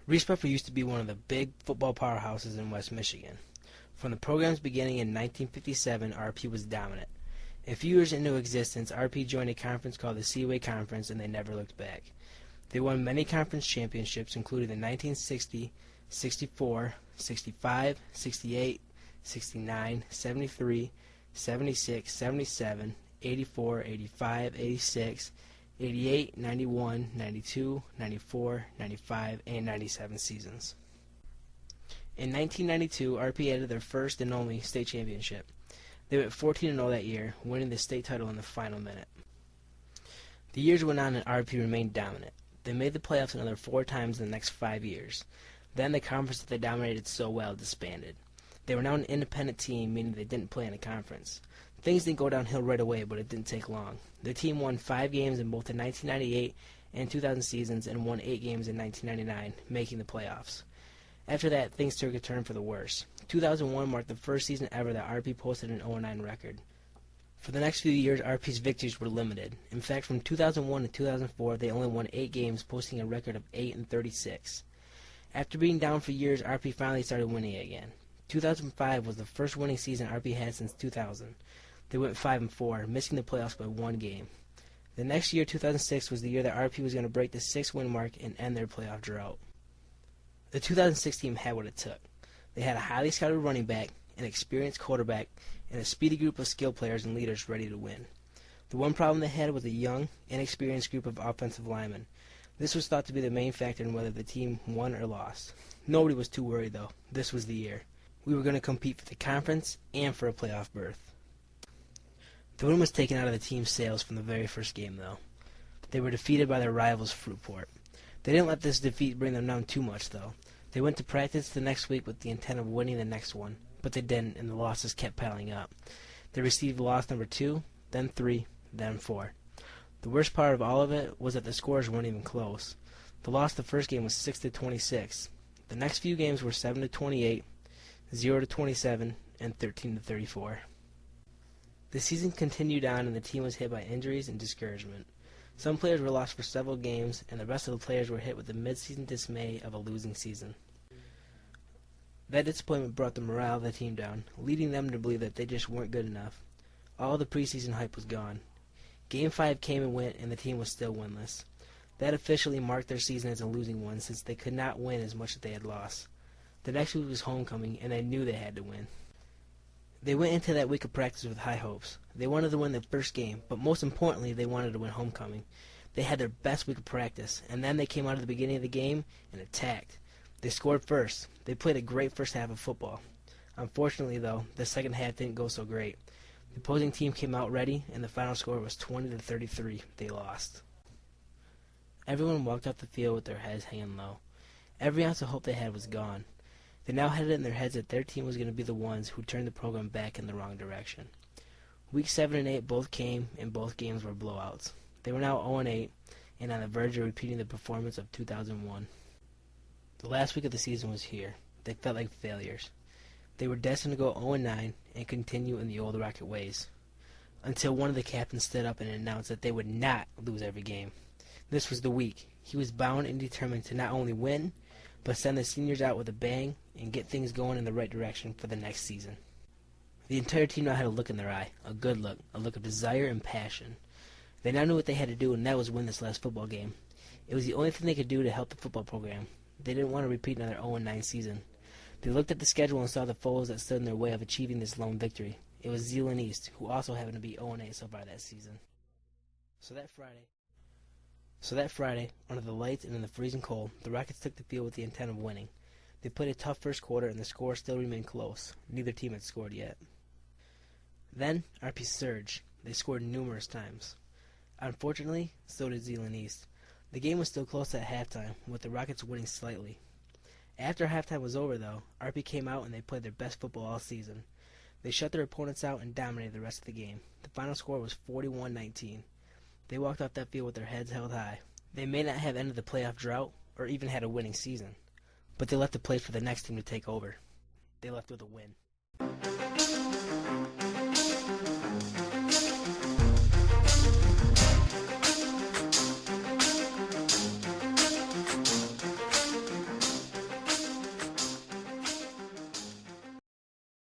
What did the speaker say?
Reeths-Puffer used to be one of the big football powerhouses in West Michigan. From the program's beginning in 1957, RP was dominant. A few years into existence, RP joined a conference called the Seaway Conference, and they never looked back. They won many conference championships, including the 1960, 64, 65, 68, 69, 73, 76, 77, 84, 85, 86, 88, 91, 92, 94, 95, and 97 seasons. In 1992, RP added their first and only state championship. They went 14-0 that year, winning the state title in the final minute. The years went on and RP remained dominant. They made the playoffs another 4 times in the next 5 years. Then the conference that they dominated so well disbanded. They were now an independent team, meaning they didn't play in a conference. Things didn't go downhill right away, but it didn't take long. The team won 5 games in both the 1998 and 2000 seasons and won 8 games in 1999, making the playoffs. After that, things took a turn for the worse. 2001 marked the first season ever that RP posted an 0-9 record. For the next few years, RP's victories were limited. In fact, from 2001 to 2004, they only won 8 games, posting a record of 8-36. After being down for years, RP finally started winning again. 2005 was the first winning season RP had since 2000. They went 5-4, missing the playoffs by 1 game. The next year, 2006, was the year that RP was going to break the 6-win mark and end their playoff drought. The 2006 team had what it took. They had a highly scouted running back, an experienced quarterback, and a speedy group of skill players and leaders ready to win. The one problem they had was a young, inexperienced group of offensive linemen. This was thought to be the main factor in whether the team won or lost. Nobody was too worried, though. This was the year. We were going to compete for the conference and for a playoff berth. The wind was taken out of the team's sails from the very first game, though. They were defeated by their rivals, Fruitport. They didn't let this defeat bring them down too much, though. They went to practice the next week with the intent of winning the next one, but they didn't, and the losses kept piling up. They received loss number 2, then 3, then 4. The worst part of all of it was that the scores weren't even close. The loss the first game was 6-26. The next few games were 7-28, 0-27, and 13-34. The season continued on, and the team was hit by injuries and discouragement. Some players were lost for several games, and the rest of the players were hit with the mid-season dismay of a losing season. That disappointment brought the morale of the team down, leading them to believe that they just weren't good enough. All the preseason hype was gone. Game 5 came and went, and the team was still winless. That officially marked their season as a losing one, since they could not win as much as they had lost. The next week was homecoming, and they knew they had to win. They went into that week of practice with high hopes. They wanted to win the first game, but most importantly, they wanted to win homecoming. They had their best week of practice, and then they came out at the beginning of the game and attacked. They scored first. They played a great first half of football. Unfortunately, though, the second half didn't go so great. The opposing team came out ready, and the final score was 20-33. They lost. Everyone walked off the field with their heads hanging low. Every ounce of hope they had was gone. They now had it in their heads that their team was going to be the ones who turned the program back in the wrong direction. Weeks 7 and 8 both came, and both games were blowouts. They were now 0-8, and on the verge of repeating the performance of 2001. The last week of the season was here. They felt like failures. They were destined to go 0-9 and continue in the old Rocket ways, until one of the captains stood up and announced that they would not lose every game. This was the week. He was bound and determined to not only win, but send the seniors out with a bang and get things going in the right direction for the next season. The entire team now had a look in their eye, a good look, a look of desire and passion. They now knew what they had to do, and that was win this last football game. It was the only thing they could do to help the football program. They didn't want to repeat another 0-9 season. They looked at the schedule and saw the foes that stood in their way of achieving this lone victory. It was Zeeland East, who also happened to be 0-8 so far that season. So that Friday, under the lights and in the freezing cold, the Rockets took the field with the intent of winning. They played a tough first quarter, and the score still remained close. Neither team had scored yet. Then, RP surged. They scored numerous times. Unfortunately, so did Zeeland East. The game was still close at halftime, with the Rockets winning slightly. After halftime was over, though, RP came out and they played their best football all season. They shut their opponents out and dominated the rest of the game. The final score was 41-19. They walked off that field with their heads held high. They may not have ended the playoff drought or even had a winning season, but they left the place for the next team to take over. They left with a win.